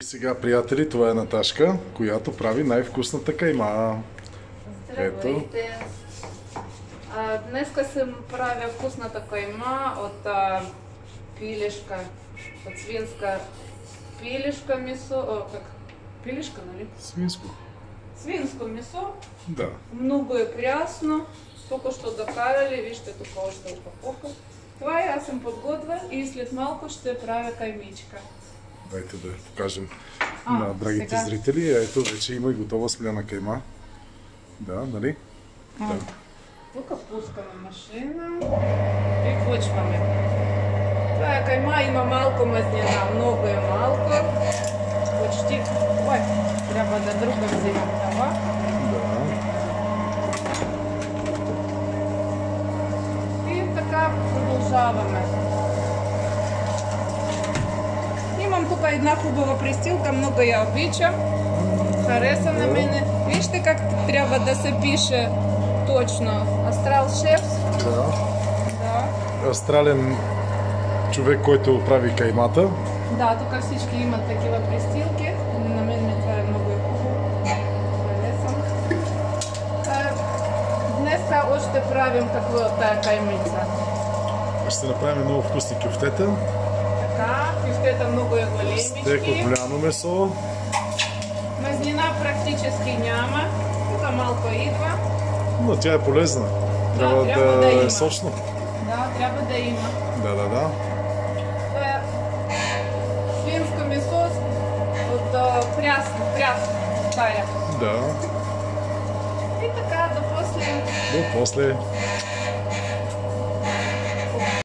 сега, приятели, това е Наташка, която прави най-вкусната кайма. Здравейте! Днеска съм правя вкусната кайма от пилешка, от свинска пилешка месо, пилешка, нали? Свинско. Свинско месо. Да. Много е прясно. Току що докарали, вижте тук още упаковка. Това аз съм подготвя и след малко ще правя каймичка. Дайте да покажем на драгите зрители. Ето, вече има и готова смляна кайма. Да, нали? Да. Тук пускаме машина и включваме. Това е кайма, има малко мазнина, много е малко. Почти. Ой, трябва да друга вземем това. Да. И така продължаваме. Имам тук една хубава пристилка, много я обичам. Хареса на мене. Вижте как трябва да се пише точно. Астрал шеф. Да. Астрален човек, който прави каймата. Да, тук всички имат такива пристилки. На мен това е много хубаво. Харесам. Днес още правим какво е тая каймица. Ще направим много вкусни кюфтета. Така, кюфтета много е големички. Стек от голямо месо. Мазнина практически няма. Тук малко идва. Но тя е полезна. Трябва да е сочно. Да, трябва да има. Да. Това е свинско месо от прясно, тая. Да. И така, до после. До после.